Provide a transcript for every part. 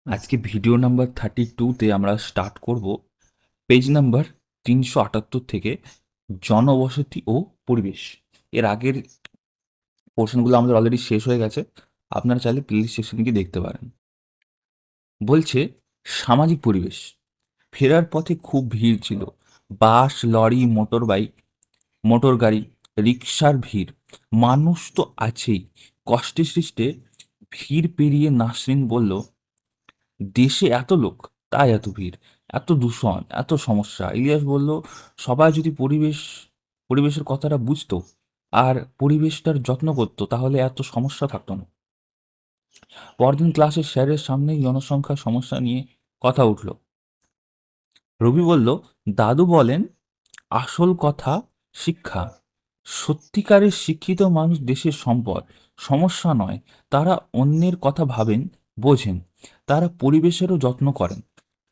আজকে video number 32-তে আমরা start করব পেজ নাম্বার 378 থেকে জনবসতি ও পরিবেশ। এর আগের পোর্শনগুলো আমাদের অলরেডি শেষ হয়ে গেছে। আপনারা চাইলে প্লেলিস্ট সেকশনে গিয়ে দেখতে পারেন। বলছে সামাজিক পরিবেশ। ফেরার পথে খুব ভিড় ছিল। বাস, লরি, মোটর বাইক, মোটর গাড়ি, রিক্সার ভিড়। মানুষ তো আছেই। কষ্টে সৃষ্টে ভিড় পেরিয়ে নাসরিন বলল, দেশে এত লোক, তাই এত ভিড়, এত দূষণ, এত সমস্যা। ইলিয়াস বলল, সবাই যদি পরিবেশের কথাটা বুঝতো আর পরিবেশটার যত্ন করতো তাহলে এত সমস্যা থাকতো না। পরদিন ক্লাসে স্যারের সামনেই জনসংখ্যার সমস্যা নিয়ে কথা উঠল। রবি বলল, দাদু বলেন আসল কথা শিক্ষা। সত্যিকারের শিক্ষিত মানুষ দেশের সম্পদ, সমস্যা নয়। তারা অন্যের কথা ভাবেন, বোঝেন, তারা পরিবেশেরও যত্ন করেন।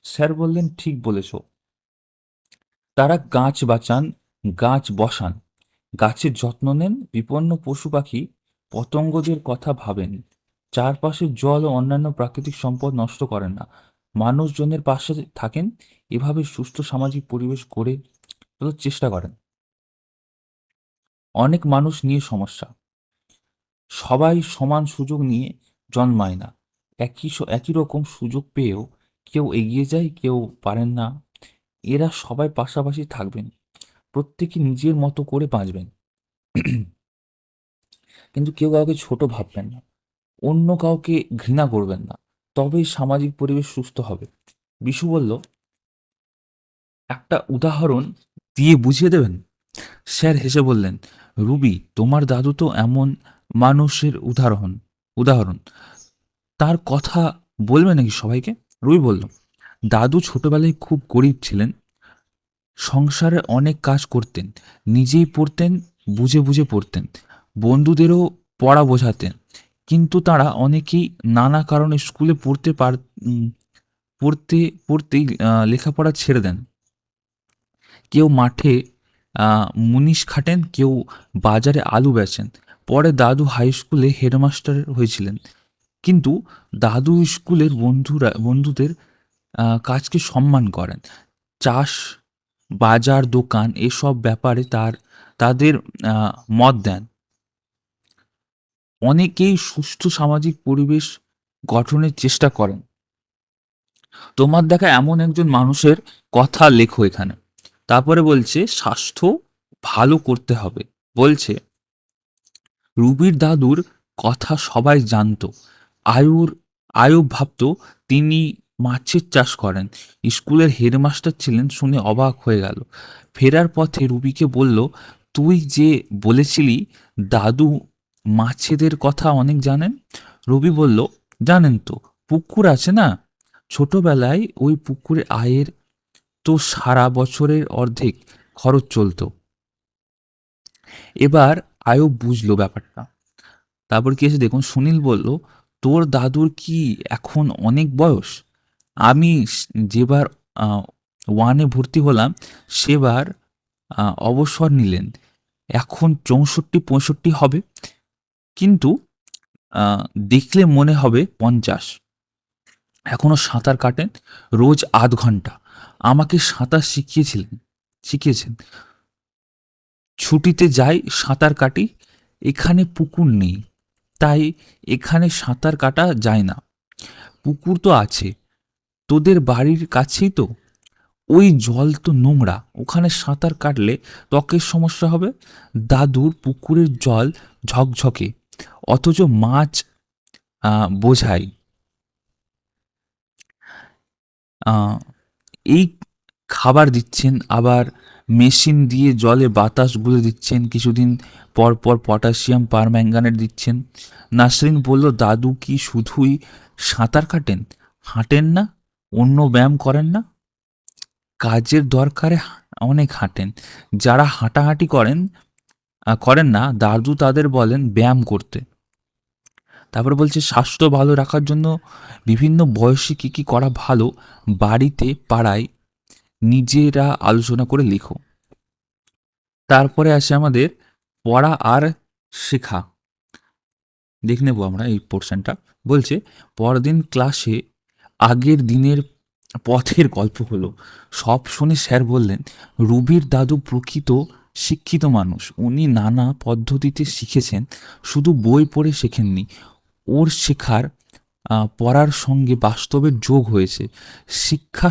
স্যার বললেন, ঠিক বলেছ। তারা গাছ বাঁচান, গাছ বসান, গাছের যত্ন নেন, বিপন্ন পশু পাখি পতঙ্গদের কথা ভাবেন, চারপাশের জল ও অন্যান্য প্রাকৃতিক সম্পদ নষ্ট করেন না, মানুষজনের পাশে থাকেন। এভাবে সুস্থ সামাজিক পরিবেশ গড়ে তোলার চেষ্টা করেন। অনেক মানুষ নিয়ে সমস্যা, সবাই সমান সুযোগ নিয়ে জন্মায় না। একই রকম সুযোগ পেয়েও কেউ এগিয়ে যায়, কেউ পারেন না। এরা সবাই পাশাপাশি থাকবেন, প্রত্যেকে নিজের মতো করে বাঁচবেন, কিন্তু কেউ কাউকে ছোট ভাববেন না, অন্য কাউকে ঘৃণা করবেন না। তবেই সামাজিক পরিবেশ সুস্থ হবে। বিশু বলল, একটা উদাহরণ দিয়ে বুঝিয়ে দেবেন? স্যার হেসে বললেন, রুবি, তোমার দাদু তো এমন মানুষের উদাহরণ। তার কথা বলবে নাকি সবাইকে? রুবি বলল, দাদু ছোটবেলায় খুব গরিব ছিলেন, সংসারে অনেক কাজ করতেন, নিজেই পড়তেন, বুঝে বুঝে পড়তেন, বন্ধুদেরও পড়া বোঝাতেন। কিন্তু তারা অনেকেই নানা কারণে স্কুলে উম, পড়তে পড়তেই লেখাপড়া ছেড়ে দেন। কেউ মাঠে মুনিশ খাটেন, কেউ বাজারে আলু বেচেন। পরে দাদু হাই স্কুলে হেডমাস্টার হয়েছিলেন। কিন্তু দাদু স্কুলের বন্ধুদের কাজকে সম্মান করেন। চাষ, বাজার, দোকান এসব ব্যাপারে তাদের মত দেন। অনেকেই সুষ্ঠু সামাজিক পরিবেশ গঠনের চেষ্টা করেন। তোমার দেখা এমন একজন মানুষের কথা লেখো এখানে। তারপরে বলছে স্বাস্থ্য ভালো করতে হবে। বলছে, রুবির দাদুর কথা সবাই জানতো। আয়ুর আয়ুব ভাবতো তিনি মাছের চাষ করেন। স্কুলের হেডমাস্টার ছিলেন শুনে অবাক হয়ে গেল। ফেরার পথে রুবিকে বলল, তুই যে বলেছিলি দাদু মাছেদের কথা অনেক জানেন। রবি বলল, জানেন তো, পুকুর আছে না, ছোটবেলায় ওই পুকুরে আয়ের তো সারা বছরের অর্ধেক খরচ চলতো। এবার আয়ুব বুঝলো ব্যাপারটা। তারপর কি এসে দেখুন, সুনীল বলল, তোর দাদুর কি এখন অনেক বয়স? আমি যেবার ওয়ানে ভর্তি হলাম সেবার অবসর নিলেন। এখন 64-65 হবে, কিন্তু আহ, দেখলে মনে হবে 50। এখনো সাঁতার কাটেন, রোজ আধ ঘন্টা। আমাকে সাঁতার শিখিয়েছেন। ছুটিতে যাই, সাঁতার কাটি। এখানে পুকুর নেই, তাই এখানে সাঁতার কাটা যায় না। পুকুর তো আছে, তোদের বাড়ির কাছেই তো। ওই জল তো নোংরা, ওখানে সাঁতার কাটলে ত্বকের সমস্যা হবে। দাদুর পুকুরের জল ঝকঝকে, অথচ মাছ বোঝাই। আহ, এই খাবার দিচ্ছেন, আবার মেশিন দিয়ে জলে বাতাস গুলে দিচ্ছেন, কিছুদিন পর পর পটাশিয়াম পারম্যাঙ্গানেট দিচ্ছেন। নাসরিন বলল, দাদু কি শুধুই সাঁতার কাটেন, হাঁটেন না, অন্য ব্যায়াম করেন না? কাজের দরকারে অনেক হাঁটেন। যারা হাঁটাহাঁটি করেন না, দাদু তাদের বলেন ব্যায়াম করতে। তারপরে বলছে, স্বাস্থ্য ভালো রাখার জন্য বিভিন্ন বয়সে কী কী করা ভালো, বাড়িতে পাড়ায় নিজেরা আলোচনা করে লিখো। তারপরে আসে আমাদের পড়া আর শেখা। দেখে নেবো আমরা এই পোর্শনটা। বলছে, পরদিন ক্লাসে আগের দিনের পথের গল্প হলো। সব শুনে স্যার বললেন, রুবির দাদু প্রকৃত শিক্ষিত মানুষ। উনি নানা পদ্ধতিতে শিখেছেন, শুধু বই পড়ে শেখেননি। ওর শেখার পড়ার সঙ্গে বাস্তবের যোগ হয়েছে, শিক্ষা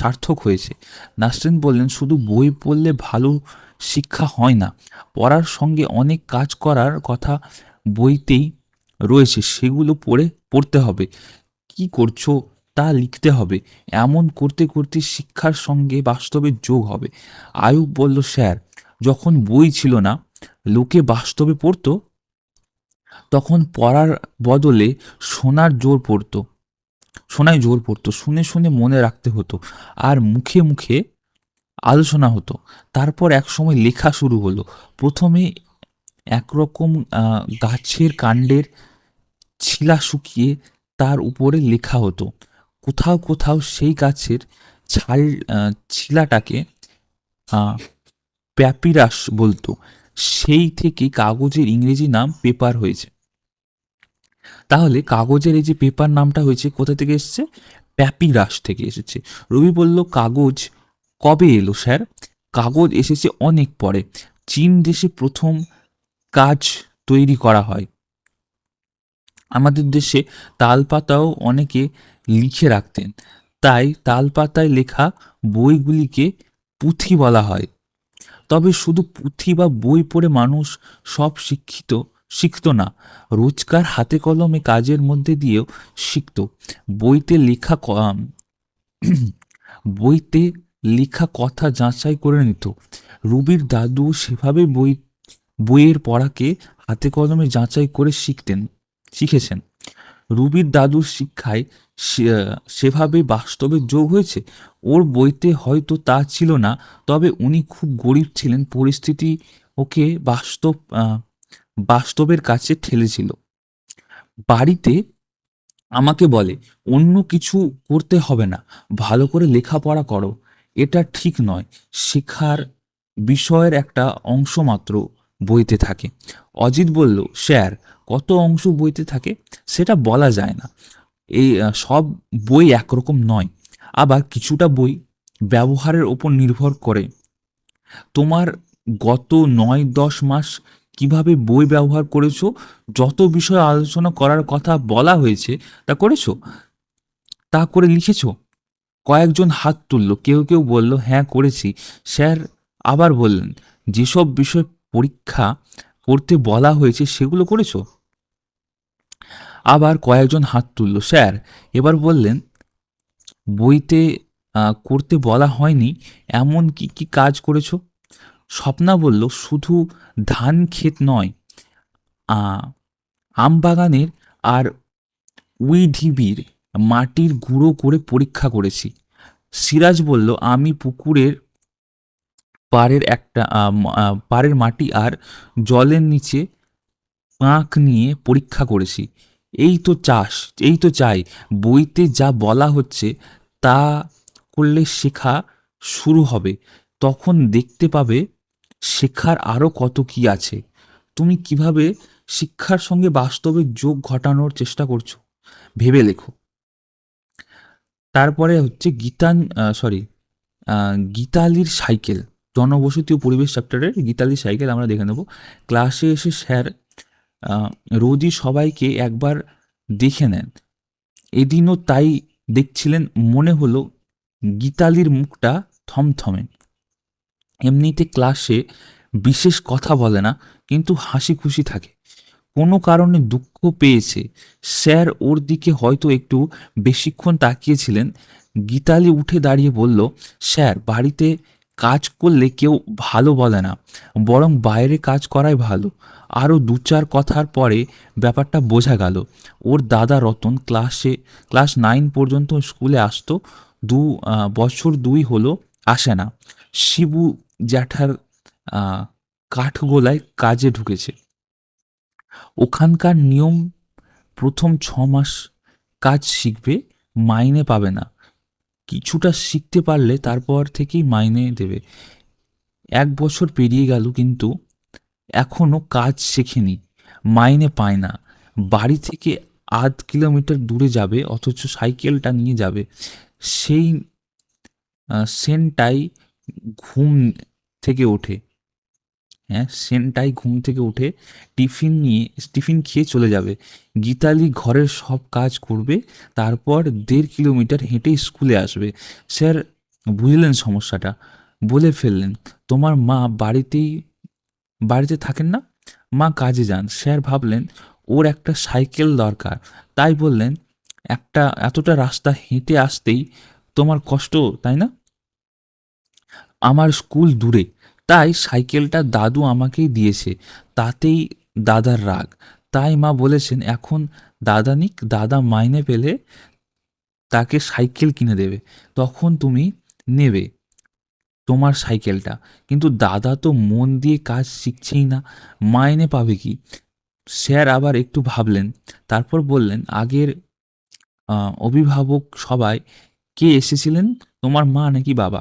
সার্থক হয়েছে। নাসরিন বললেন, শুধু বই পড়লে ভালো শিক্ষা হয় না, পড়ার সঙ্গে অনেক কাজ করার কথা বইতেই রয়েছে, সেগুলো পড়তে হবে। কি করছো তা লিখতে হবে। এমন করতে করতে শিক্ষার সঙ্গে বাস্তবের যোগ হবে। আয়ুব বলল, স্যার, যখন বই ছিল না, লোকে বাস্তবে পড়তো, তখন পড়ার বদলে শোনার জোর পড়তো শোনায় জোর পড়তো, শুনে শুনে মনে রাখতে হতো, আর মুখে মুখে আলোচনা হতো। তারপর একসময় লেখা শুরু হলো। প্রথমে একরকম গাছের কাণ্ডের ছিলা শুকিয়ে তার উপরে লেখা হতো। কোথাও কোথাও সেই গাছের ছাল ছিলাটাকে আহ, প্যাপিরাস বলতো। সেই থেকে কাগজের ইংরেজি নাম পেপার হয়েছে। তাহলে কাগজের এই যে পেপার নামটা হয়েছে কোথা থেকে এসেছে? প্যাপিরাস থেকে এসেছে। রবি বলল, কাগজ কবে এলো স্যার? কাগজ এসেছে অনেক পরে। চীন দেশে প্রথম কাজ তৈরি করা হয়। আমাদের দেশে তালপাতাও অনেকে লিখে রাখতেন, তাই তালপাতায় লেখা বইগুলিকে পুঁথি বলা হয়। তবে শুধু পুঁথি বা বই পড়ে মানুষ সব শিখতো না, রোজকার হাতে কলমে কাজের মধ্যে দিয়েও শিখতো। বইতে লেখা বইতে লেখা কথা যাচাই করে নিত। রুবির দাদু সেভাবে বইয়ের পড়াকে হাতে কলমে যাচাই করে শিখেছেন। রুবির দাদুর শিক্ষায় সেভাবে বাস্তবে যোগ হয়েছে। ওর বইতে হয়তো তা ছিল না, তবে উনি খুব গরিব ছিলেন, পরিস্থিতি ওকে বাস্তবের কাছে ঠেলেছিল। বাড়িতে আমাকে বলে, অন্য কিছু করতে হবে না, ভালো করে লেখাপড়া করো। এটা ঠিক নয়, শেখার বিষয়ের একটা অংশ মাত্র বইতে থাকে। অজিত বলল, স্যার, কত অংশ বইতে থাকে সেটা বলা যায় না। এই সব বই একরকম নয়, আবার কিছুটা বই ব্যবহারের ওপর নির্ভর করে। তোমার গত ৯-১০ মাস কিভাবে বই ব্যবহার করেছো, যত বিষয় আলোচনা করার কথা বলা হয়েছে তা করেছো, তা করে লিখেছো? কয়েকজন হাত তুলল, কেউ কেউ বলল, হ্যাঁ করেছি স্যার। আবার বললেন, যেসব বিষয় পরীক্ষা করতে বলা হয়েছে সেগুলো করেছো? আবার কয়েকজন হাত তুলল, স্যার। এবার বললেন, বইতে করতে বলা হয়নি এমন কি কি কাজ করেছো? স্বপ্না বলল, শুধু ধান ক্ষেত নয়, আম বাগানের আর উইঢিবির মাটির গুঁড়ো করে পরীক্ষা করেছি। সিরাজ বলল, আমি পুকুরের পাড়ের মাটি আর জলের নিচে পাঁক নিয়ে পরীক্ষা করেছি। এই তো চাই, বইতে যা বলা হচ্ছে তা করলে শেখা শুরু হবে, তখন দেখতে পাবে শেখার আরও কত কি আছে। তুমি কিভাবে শিক্ষার সঙ্গে বাস্তবে যোগ ঘটানোর চেষ্টা করছো, ভেবে লেখো। তারপরে হচ্ছে গীতালির সাইকেল, জনবসতি ও পরিবেশ চ্যাপ্টারের গীতালির সাইকেল আমরা দেখে নেব। ক্লাসে এসে স্যার আহ, রোজই সবাইকে একবার দেখে নেন। এদিনও তাই দেখছিলেন। মনে হলো গীতালির মুখটা থমথমে। এমনিতে ক্লাসে বিশেষ কথা বলে না, কিন্তু হাসি খুশি থাকে। কোনো কারণে দুঃখ পেয়েছে। স্যার ওর দিকে হয়তো একটু বেশিক্ষণ তাকিয়েছিলেন। গীতালি উঠে দাঁড়িয়ে বলল, স্যার, বাড়িতে কাজ করলে কেউ ভালো বলে না, বরং বাইরে কাজ করাই ভালো। আরও ২-৪ কথার পরে ব্যাপারটা বোঝা গেল। ওর দাদা রতন ক্লাস 9 পর্যন্ত স্কুলে আসতো, বছর 2 হলো আসে না। শিবু জ্যাঠার কাঠগোলায় কাজে ঢুকেছে। ওখানকার নিয়ম, প্রথম 6 মাস কাজ শিখবে, মাইনে পাবে না। কিছুটা শিখতে পারলে তারপর থেকেই মাইনে দেবে। 1 বছর পেরিয়ে গেল, কিন্তু এখনো কাজ শেখেনি, মাইনে পায় না। বাড়ি থেকে আধ কিলোমিটার দূরে যাবে অথচ সাইকেলটা নিয়ে যাবে। সেই সেনটাই ঘুম থেকে ওঠে। হ্যাঁ, সেনটাই ঘুম থেকে উঠে টিফিন খেয়ে চলে যাবে। গীতালি ঘরের সব কাজ করবে, তারপর 1.5 কিলোমিটার হেঁটে স্কুলে আসবে। স্যার বুঝলেন সমস্যাটা, বলে ফেললেন, তোমার মা বাড়িতে থাকেন না, মা কাজে যান। স্যার ভাবলেন ওর একটা সাইকেল দরকার, তাই বললেন, এতটা রাস্তা হেঁটে আসতেই তোমার কষ্ট, তাই না? আমার স্কুল দূরে, তাই সাইকেলটা দাদু আমাকেই দিয়েছে। তাতেই দাদার রাগ। তাই মা বলেছেন এখন দাদা নিক, দাদা মাইনে পেলে তাকে সাইকেল কিনে দেবে, তখন তুমি নেবে তোমার সাইকেলটা। কিন্তু দাদা তো মন দিয়ে কাজ শিখছেই না, মাইনে পাবে কি? স্যার আবার একটু ভাবলেন, তারপর বললেন, আগের অভিভাবক সবাই কে এসেছিলেন, তোমার মা নাকি বাবা?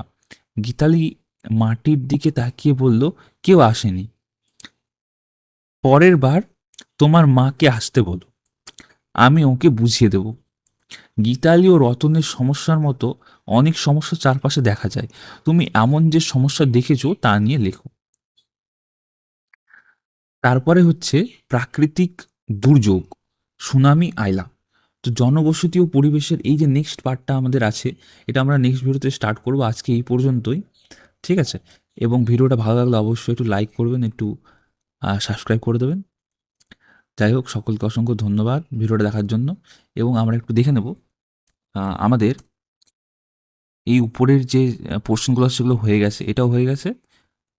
গীতালি মাটির দিকে তাকিয়ে বলল, কেউ আসেনি। পরের বার তোমার মাকে আসতে বলো, আমি ওকে বুঝিয়ে দেব। গীতালি ও রতনের সমস্যার মতো অনেক সমস্যা চারপাশে দেখা যায়। তুমি এমন যে সমস্যা দেখেছো তা নিয়ে লেখো। তারপরে হচ্ছে প্রাকৃতিক দুর্যোগ, সুনামি, আয়লা। তো জনবসতি ও পরিবেশের এই যে নেক্সট পার্টটা আমাদের আছে, এটা আমরা নেক্সট ভিডিওতে স্টার্ট করবো। আজকে এই পর্যন্তই, ঠিক আছে? এবং ভিডিওটা ভালো লাগলে অবশ্যই একটু লাইক করবেন, একটু সাবস্ক্রাইব করে দেবেন। যাই হোক, সকলকে অসংখ্য ধন্যবাদ ভিডিওটা দেখার জন্য। এবং আমরা একটু দেখে নেব আমাদের এই উপরের যে পোর্শনগুলো সেগুলো হয়ে গেছে, এটাও হয়ে গেছে,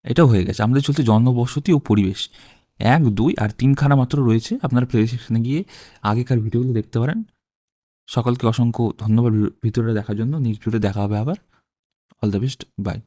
এটাও হয়ে গেছে। আমাদের চলছে জনবসতি ও পরিবেশ, 1, 2 আর 3খানা মাত্র রয়েছে। আপনারা প্লে সেকশনে গিয়ে আগেকার ভিডিওগুলো দেখতে পারেন। সকলকে অসংখ্য ধন্যবাদ ভিডিওটা দেখার জন্য। নেক্সট ভিডিও দেখা হবে আবার। All the best, by.